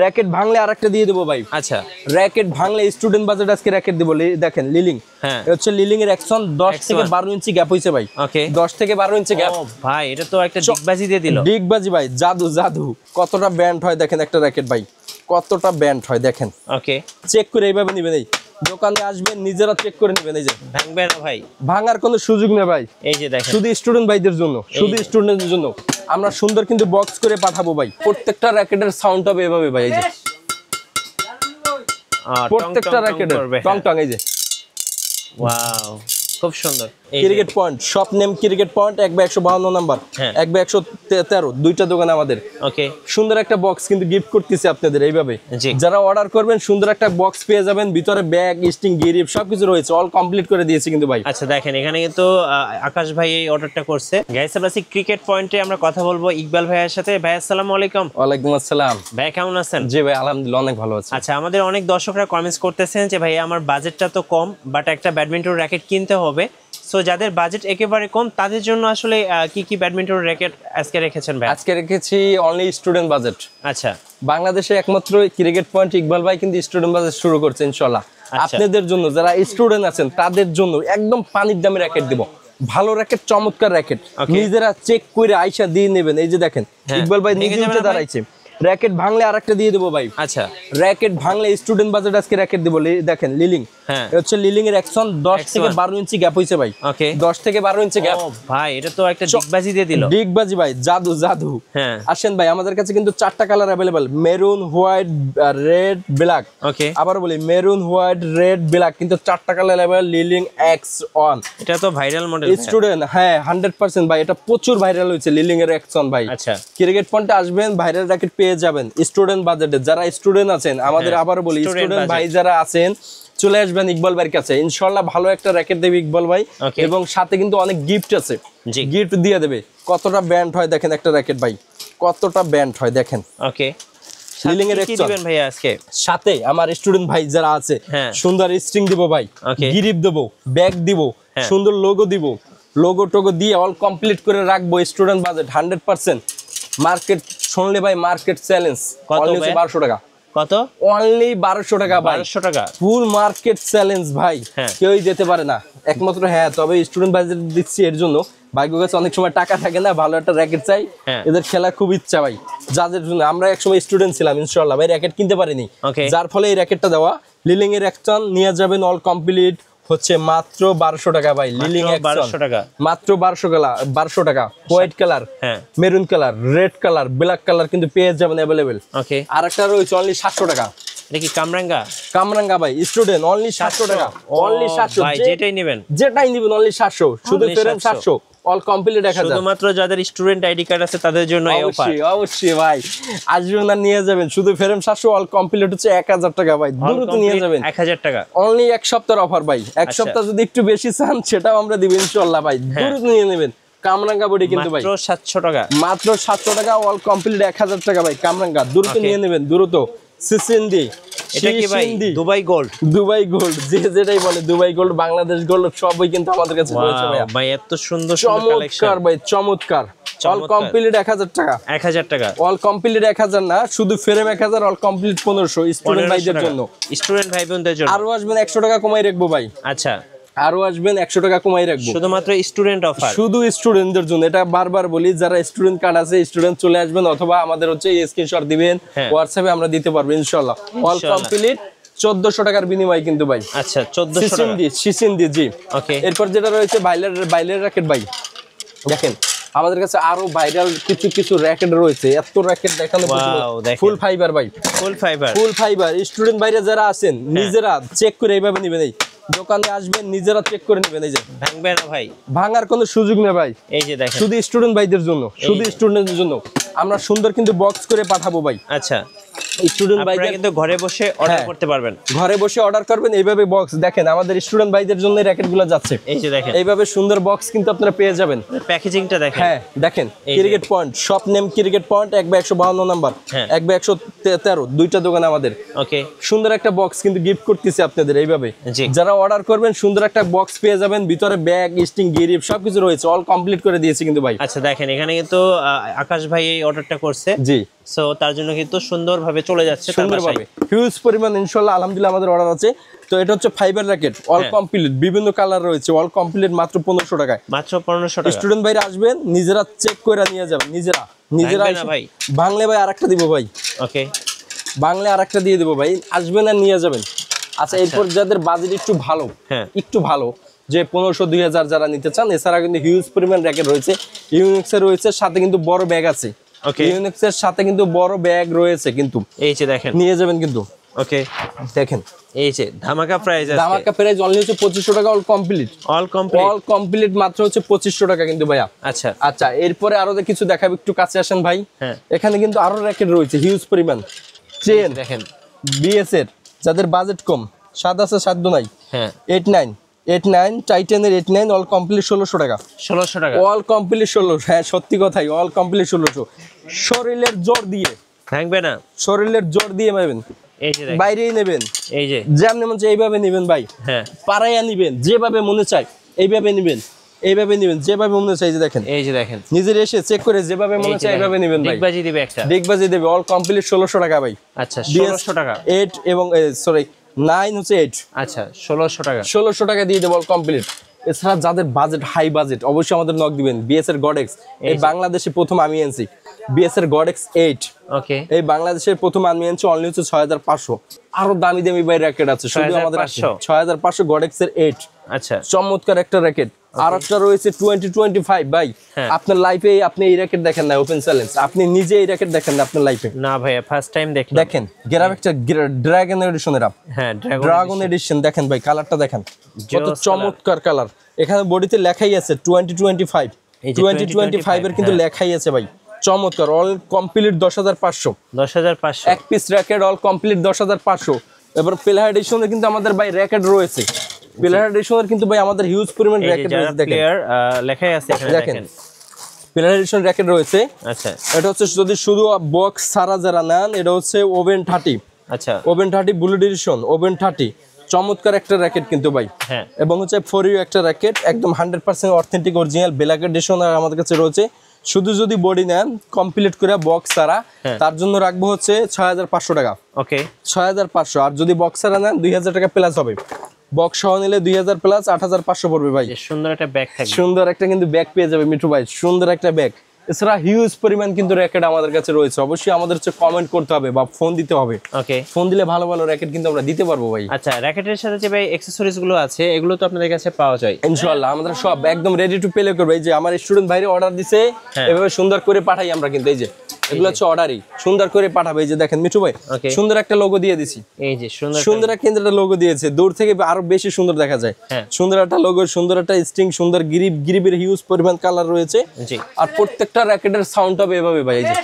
Racket ভাঙলে আরেকটা দিয়ে দেবো ভাই। আচ্ছা, র‍্যাকেট ভাঙলে স্টুডেন্ট বাজেট আজকে র‍্যাকেট দেবো। দেখেন লিলিং, হ্যাঁ এটা হচ্ছে লিলিং এর অ্যাকশন 10 থেকে 12 ইঞ্চি গ্যাপ হইছে ভাই। ওকে, 10 থেকে 12 ইঞ্চি গ্যাপ। ও ভাই, এটা তো একটা ডিগবাজি দিয়ে দিল। ডিগবাজি ভাই, জাদু জাদু। কতটা ব্যান্ড হয় দেখেন একটা র‍্যাকেট ভাই, কতটা ব্যান্ড হয় দেখেন। ওকে, চেক করে এইভাবে নেবেন, এই দোকানে আসবেন নিজেরা চেক করে নেবেন। এই যে ভাঙবে না ভাই, ভাঙার কোনো সুযোগ নেই ভাই। এই যে দেখেন, শুধু স্টুডেন্ট ভাইদের জন্য, শুধু স্টুডেন্টদের জন্য আমরা সুন্দর কিন্তু বক্স করে পাঠাবো ভাই। প্রত্যেকটা র‍্যাকেটের সাউন্ড হবে এভাবে ভাই। এই যে প্রত্যেকটা র‍্যাকেটের টং টং। এই যে ওয়াও, খুব সুন্দর। Cricket point, shop name cricket point, 1/152 number, 1/113, দুইটা দোকান আমাদের। ওকে, সুন্দর একটা বক্স কিন্তু গিফট করতেছি আপনাদের এইভাবে। জি, যারা অর্ডার করবেন সুন্দর একটা বক্স পেয়ে যাবেন, ভিতরে ব্যাগ, স্টিং, গিরিপ সবকিছু রয়েছে, অল কমপ্লিট করে দিয়েছি কিন্তু ভাই। আচ্ছা দেখেন, এখানে কিন্তু আকাশ ভাই এই অর্ডারটা করছে। গাইস, আমরা ক্রিকেট পয়েন্টে আমরা কথা বলবো ইকবাল ভাইয়ের সাথে। ভাই আসসালামু আলাইকুম। ওয়ালাইকুম আসসালাম। ভাই কেমন আছেন? জি ভাই, আলহামদুলিল্লাহ অনেক ভালো আছি। আচ্ছা, আমাদের অনেক দর্শকরা কমেন্টস করতেছেন যে ভাই আমার বাজেটটা তো কম, বাট একটা ব্যাডমিন্টন র‍্যাকেট কিনতে হবে। সো যাদের বাজেট একেবারে কম তাদের জন্য আসলে কি কি ব্যাডমিন্টন র‍্যাকেট আজকে রেখেছেন ভাই? আজকে রেখেছি অনলি স্টুডেন্ট বাজেট। আচ্ছা, বাংলাদেশে একমাত্র ক্রিকেট পয়েন্ট ইকবাল ভাই কিন্তু স্টুডেন্ট বাজেট শুরু করছে ইনশাআল্লাহ। আপনাদের জন্য যারা স্টুডেন্ট আছেন তাদের জন্য একদম পানির দামে র‍্যাকেট দেব। ভালো র‍্যাকেট, চমৎকার র‍্যাকেট, নিজেরা চেক করে আইসা দিয়ে নেবেন। এই যে দেখেন ইকবাল ভাই নিজে উঠে দাঁড়াইছে। র‍্যাকেট ভাঙলে আরেকটা দিয়ে দেবো ভাই। আচ্ছা, র‍্যাকেট ভাঙলে স্টুডেন্ট বাজেট আজকে র‍্যাকেট দেবো। দেখেন লিলিং, হ্যাঁ এটা হচ্ছে লিলিং এর অ্যাকশন 10 থেকে 12 ইঞ্চি গ্যাপ হইছে ভাই। ওকে, 10 থেকে 12 ইঞ্চি গ্যাপ। ও ভাই, এটা তো একটা ডিগবাজি দিয়ে দিল। ডিগবাজি ভাই, জাদু জাদু। হ্যাঁ, আসেন ভাই, আমাদের কাছে কিন্তু 4টা colour available, maroon, white, red, black. Okay, আবার বলি মেরুন, হোয়াইট, রেড, ব্ল্যাক, কিন্তু 4টা কালার अवेलेबल। লিলিং X1, এটা তো ভাইরাল মডেল স্টুডেন্ট, হ্যাঁ 100% ভাই, এটা প্রচুর ভাইরাল হয়েছে লিলিং এর X1 ভাই। আচ্ছা, ক্রিকেট পয়েন্টে আসবেন, ভাইরাল র‍্যাকেট পেয়ে যাবেন স্টুডেন্ট বাজেটে। যারা স্টুডেন্ট আছেন আমাদের, আবার বলি স্টুডেন্ট ভাই যারা আছেন চলে আসবেন ইকবাল ভাইয়ের কাছে, ইনশাআল্লাহ ভালো একটা র‍্যাকেট দেবে ইকবাল ভাই। এবং সাথে কিন্তু অনেক গিফট আছে, গিফট দিয়ে দেবে। কতটা ব্যান্ড হয় দেখেন একটা র‍্যাকেট ভাই, কতটা ব্যান্ড হয় দেখেন। ওকে, লিলিং এর কি দিবেন ভাই আজকে? সাথে আমার স্টুডেন্ট ভাই যারা আছে সুন্দর স্ট্রিং দিব ভাই, গিরিপ দেব, ব্যাগ দিব, সুন্দর লোগো দিব, লোগো টোগো দিয়ে অল কমপ্লিট করে রাখবো। Student budget 100%। মার্কেট শুনলে ভাই মার্কেট চ্যালেঞ্জ, অনলি 1200 টাকা। কত? অনলি 1200 টাকা ভাই, 1200 টাকা ফুল মার্কেট চ্যালেঞ্জ ভাই। কেউই যেতে পারে না একমাত্র, হ্যাঁ তবে স্টুডেন্ট বাজেট দিচ্ছি এর জন্য, ভাগ্য কাছে অনেক সময় টাকা থাকে না, ভালো একটা র‍্যাকেট চাই, এদের খেলা খুব ইচ্ছা ভাই। যাদের জন্য আমরা একসময় স্টুডেন্ট ছিলাম ইনশাআল্লাহ ভাই, র‍্যাকেট কিনতে পারিনি, যার ফলে এই র‍্যাকেটটা দেওয়া। লিলিং এর অ্যাকশন নিয়ে যাবেন অল কমপ্লিট হচ্ছে মাত্র 1200 টাকা ভাই। লিলিং অ্যাকশন মাত্র 1200 টাকা। White colour, maroon colour, red colour, black colour কিন্তু পেয়ে যাবেন अवेलेबल। ওকে, আরেকটা রয়েছে অনলি 700 টাকা। এটা কি কামরাঙ্গা? কামরাঙ্গা ভাই, স্টুডেন্ট অনলি 700 টাকা। অনলি 700 ভাই, যেটাই নেবেন অনলি 700, শুধু ফ্রেম 700, অল কমপ্লিট 1000। শুধুমাত্র যাদের স্টুডেন্ট আইডি কার্ড আছে তাদের জন্য এই অফার। অবশ্যই ভাই, আসবেন আর নিয়ে যাবেন। শুধু ফ্রেম 700, অল কমপ্লিট হচ্ছে 1000 টাকা ভাই। দ্রুত নিয়ে যাবেন, 1000 টাকা। অনলি এক সপ্তাহের অফার ভাই। এক সপ্তাহ যদি একটু বেশি চান সেটাও আমরা দিব ইনশাআল্লাহ ভাই। দ্রুত নিয়ে নেবেন। কামরাঙ্গা বডি কিন্তু ভাই মাত্র 700 টাকা, মাত্র 700 টাকা, অল কমপ্লিট 1000 টাকা ভাই। কামরাঙ্গা দ্রুত নিয়ে নেবেন, দ্রুত। সিসিন্দি, এটা কি ভাই? দুবাই গোল্ড, দুবাই গোল্ড, যে যেটাই বলে দুবাই গোল্ড, বাংলাদেশ গোল্ড সবই কিন্তু আমাদের কাছে রয়েছে ভাই। ভাই এত সুন্দর সুন্দর কালেকশন, চমৎকার ভাই, চমৎকার। অল কমপ্লিট 1000 টাকা। 1000 টাকা, অল কমপ্লিট 1000 না, শুধু ফ্রেম 1000, অল কমপ্লিট 1500 স্টুডেন্ট ভাইদের জন্য, স্টুডেন্ট ভাই বোনদের জন্য। আরো আসবেন 100 টাকা কমাই রাখবো ভাই। আচ্ছা, আরো আসবেন 100 টাকা কমাই রাখবো, শুধুমাত্র স্টুডেন্ট অফার, শুধু স্টুডেন্টদের জন্য। এটা বারবার বলি, যারা স্টুডেন্ট কার্ড আছে স্টুডেন্ট চলে আসবেন, অথবা আমাদের হচ্ছে স্ক্রিনশট দিবেন হোয়াটসঅ্যাপে, আমরা দিতে পারবো ইনশাআল্লাহ। অল কমপ্লিট 1400 টাকার বিনিময় কিন্তু ভাই। আচ্ছা, 1400 টাকা সিসিন্দি, জি। ওকে, এরপর যেটা রয়েছে বাইলের র‍্যাকেট ভাই, দেখেন আমাদের কাছে আরো ভাইরাল কিছু র‍্যাকেট রয়েছে। এত র‍্যাকেট দেখানো, ফুল ফাইবার ভাই, ফুল ফাইবার। স্টুডেন্ট ভাইরা যারা আছেন নিজেরা চেক করে এইভাবে নেবেন, এই দোকানে আসবেন নিজেরা চেক করে নেবেন। এই যে ভাঙবে না ভাই, ভাঙার কোনো সুযোগ নেই ভাই। এই যে দেখেন, শুধু স্টুডেন্ট ভাইদের জন্য, শুধু স্টুডেন্টদের জন্য আমরা সুন্দর কিন্তু বক্স করে পাঠাবো ভাই। আচ্ছা, স্টুডেন্ট ভাইরা কিন্তু ঘরে বসে অর্ডার করতে পারবেন, ঘরে বসে অর্ডার করবেন এইভাবে বক্স। দেখেন আমাদের স্টুডেন্ট ভাইদের জন্য র‍্যাকেটগুলো যাচ্ছে, এই যে দেখেন এইভাবে সুন্দর বক্স কিন্তু আপনারা পেয়ে যাবেন। প্যাকেজিংটা দেখেন, হ্যাঁ দেখেন cricket point, shop name cricket point, 1/152 number, 1/113, দুইটা দোকান আমাদের। ওকে, সুন্দর একটা বক্স কিন্তু গিফট করতেছি আপনাদের এইভাবে। যারা অর্ডার করবেন সুন্দর একটা বক্স পেয়ে যাবেন, ভিতরে ব্যাগ, স্টিং, গিরিপ সবকিছু রয়েছে, অল কমপ্লিট করে দিয়েছি কিন্তু ভাই। আচ্ছা দেখেন, এখানে কিন্তু আকাশ ভাই এই অর্ডারটা করছে। জি, সো তার জন্য কিন্তু সুন্দরভাবে চলে যাচ্ছে তার সুন্দরভাবে বাসায়। হিউজ পরিমাণ ইনশাআল্লাহ আলহামদুলিল্লাহ আমাদের অর্ডার আছে। তো এটা হচ্ছে ফাইবার র্যাকেট অল কমপ্লিট, বিভিন্ন কালার রয়েছে, অল কমপ্লিট মাত্র 1500 টাকায়। মাত্র 1500 টাকা। স্টুডেন্ট ভাইরা আসবেন, নিজেরা চেক করে নিয়ে যাবেন, নিজেরা ভাঙবে না ভাই? বাংলা ভাই আরেকটা দিব ভাই, ওকে, বাংলা আরেকটা দিয়ে দেবো ভাই, আসবেন আর নিয়ে যাবেন। আচ্ছা, এরপর যাদের বাজেট একটু ভালো, একটু ভালো, যে 1500-2000 যারা নিতে চান, এছাড়া কিন্তু হিউজ পরিমাণ র্যাকেট রয়েছে। ইউনিক্সের রয়েছে, সাথে কিন্তু বড় ব্যাগ আছে। ওকে, ইউনিক্সের সাথে কিন্তু বড় ব্যাগ রয়েছে, কিন্তু এই যে দেখেন, নিয়ে যাবেন কিন্তু। ওকে, দেখেন এই যে ধামাকা প্রাইস আছে। ধামাকা প্রাইস অনলি হচ্ছে 2500 টাকা, অল কমপ্লিট। অল কমপ্লিট মাত্র হচ্ছে 2500 টাকা কিন্তু ভাইয়া। আচ্ছা আচ্ছা, এরপরে আরো কিছু দেখাবো, একটু কাছে আসেন ভাই। এখানে কিন্তু আরো র্যাকেট রয়েছে হিউজ পরিমাণ। চেন দেখেন, বিএস এর, যাদের বাজেট কম, স্বাদ আছে সাধ্য নাই। 89 টাইটানের 89 অল কমপ্লিট 1600 টাকা। 1600 টাকা অল কমপ্লিট 1600। হ্যাঁ, সত্যি কথাই, অল কমপ্লিট 1600। শরীরের জোর দিয়ে, ভাঙবে না, শরীরের জোর দিয়ে নেবেন, এই যে দেখেন, বাইরেই নেবেন, এই যে যেমন মন চায় এইভাবে নেবেন ভাই। পাড়াইয়া নিবেন, যেভাবে মনে চায় এইভাবে নিবেন, এইভাবে নিবেন, যেভাবে মনে চায়। যে দেখেন, এই যে দেখেন, নিজের এসে চেক করে যেভাবে মনে চায় এইভাবে নিবেন ভাই। ডিগবাজি দিবে একটা, ডিগবাজি দেবে। অল কমপ্লিট 1600 টাকা ভাই। আচ্ছা 1600 টাকা। 8 এবং সরি 9 হচ্ছে 8। আচ্ছা 1600 টাকা, 1600 টাকা দিয়ে দেবো অল কমপ্লিট। এছাড়া যাদের বাজেট হাই বাজেট, অবশ্যই আমাদের নক দিবেন। বিএস এর গডেক্স, এই বাংলাদেশে প্রথম আমি আনছি বিএস এর গডেক্স 8। ওকে, এই বাংলাদেশের প্রথম আমি আনছি, অনলি হচ্ছে 6500। আরো দামি দামি ভাই র্যাকেট আছে, শুধু আমাদের 6500 গডেক্স এর 8। আচ্ছা, চমৎকার একটা র্যাকেট। আর একটা রয়েছে 2025 ভাই। আপনার লাইফে আপনি এই র্যাকেট দেখেন না, ওপেন চ্যালেঞ্জ, আপনি নিজে এই র্যাকেট দেখেন না আপনার লাইফে? না ভাইয়া, ফার্স্ট টাইম দেখলাম। দেখেন গ্রাম একটা ড্রাগন এডিশন, এর ড্রাগন এডিশন দেখেন ভাই, কালারটা দেখেন কত চমৎকার কালার। এখানে বডিতে লেখাই আছে 2025, 2025 এর কিন্তু লেখাই আছে ভাই। চমৎকার, অল কমপ্লিট 10500। 10500 এক পিস র্যাকেট অল কমপ্লিট 10500। এবার প্লেয়ার এডিশনে কিন্তু আমাদের ভাই র্যাকেট রয়েছে। প্লেয়ার এডিশনের কিন্তু ভাই আমাদের হিউজ পরিমাণ র্যাকেট রয়েছে। দেখেন প্লেয়ার লেখাই আছে এখানে, দেখেন প্লেয়ার এডিশন র্যাকেট রয়েছে। আচ্ছা, এটা হচ্ছে যদি শুধু বক্স ছাড়া যারা নেন, এটা হচ্ছে ওভেন 30। আচ্ছা, ওভেন 30 বুলেট এডিশন, ওভেন 30 চমৎকার একটা র্যাকেট কিন্তু ভাই। এবং হচ্ছে ফর ইউ একটা র্যাকেট, একদম 100% অথেন্টিক অরিজিনাল ব্ল্যাক এডিশন আমাদের কাছে রয়েছে। শুধু যদি বডি নেন কমপ্লিট করে বক্স ছাড়া, তার জন্য রাখবো হচ্ছে 6500 টাকা। ওকে, 6500। আর যদি বক্স ছাড়া নেন 2000 টাকা প্লাস হবে। বক্স সহ নিলে 2000 প্লাস 8500 পড়বে ভাই। সুন্দর একটা ব্যাগ থাকবে, সুন্দর একটা কিন্তু ব্যাগ পেয়ে যাবে মিঠু ভাই, সুন্দর একটা ব্যাগ। এছাড়া হিউজ পরিমাণ কিন্তু র্যাকেট আমাদের কাছে রয়েছে। অবশ্যই আমাদের হচ্ছে কমেন্ট করতে হবে বা ফোন দিতে হবে। ওকে, ফোন দিলে ভালো ভালো র্যাকেট কিন্তু আমরা দিতে পারবো ভাই। আচ্ছা, র্যাকেটের সাথে যে ভাই অ্যাকসেসরিজ গুলো আছে, এগুলো তো আপনাদের কাছে পাওয়া যায় ইনশাআল্লাহ। আমাদের সব একদম রেডি টু প্লে করবে। এই যে আমার স্টুডেন্ট ভাইরে অর্ডার দিছে, এভাবে সুন্দর করে পাঠাই আমরা কিন্তু। এই যে এগুলো হচ্ছে অর্ডারই, সুন্দর করে পাঠাবে। এই যে দেখেন মিঠু ভাই, সুন্দর একটা লোগো দিয়ে দিছি। এই যে সুন্দর একটা কেন্দ্রের লোগো দিয়েছে, দূর থেকে আরো বেশি সুন্দর দেখা যায়। সুন্দর একটা লোগো, সুন্দর একটা স্ট্রিং, সুন্দর গ্রিপের হিউজ পরিমাণ কালার রয়েছে। আর প্রত্যেকটা র্যাকেটের সাউন্ড হবে এভাবে ভাই। এই যে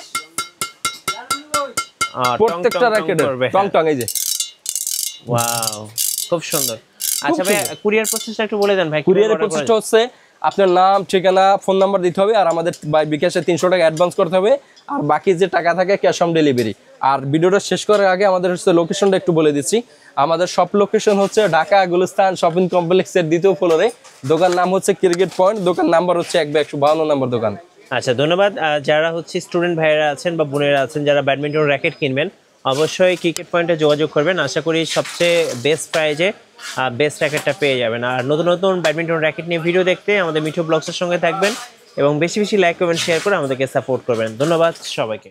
প্রত্যেকটা র্যাকেটের টং টং, এই যে ওয়াও, খুব সুন্দর। আচ্ছা ভাই, কুরিয়ার প্রসেসটা একটু বলে দেন ভাই। কুরিয়ারের প্রসেসটা হচ্ছে আপনার নাম, ঠিকানা, ফোন নাম্বার দিতে হবে, আর আমাদের বিকাশে 300 টাকা অ্যাডভান্স করতে হবে, আর বাকি যে টাকা থাকে ক্যাশ অন ডেলিভারি। আর ভিডিওটা শেষ করার আগে আমাদের হচ্ছে লোকেশনটা একটু বলে দিচ্ছি। আমাদের সব লোকেশন হচ্ছে ঢাকা গুলিস্তান শপিং কমপ্লেক্সের 2য় ফ্লোরে। দোকান নাম হচ্ছে ক্রিকেট পয়েন্ট, দোকান নাম্বার হচ্ছে 152 নম্বর দোকান। আচ্ছা, ধন্যবাদ। যারা হচ্ছে স্টুডেন্ট ভাইয়েরা আছেন বা বোনেরা আছেন যারা ব্যাডমিন্টন র্যাকেট কিনবেন, অবশ্যই ক্রিকেট পয়েন্টে যোগাযোগ করবেন। আশা করি সবচেয়ে বেস্ট প্রাইজে বেস্ট র্যাকেটটা পেয়ে যাবেন। আর নতুন নতুন ব্যাডমিন্টন র্যাকেট নিয়ে ভিডিও দেখতে আমাদের মিঠু ব্লগসের সঙ্গে থাকবেন এবং বেশি বেশি লাইক করবেন, শেয়ার করে আমাদেরকে সাপোর্ট করবেন। ধন্যবাদ সবাইকে।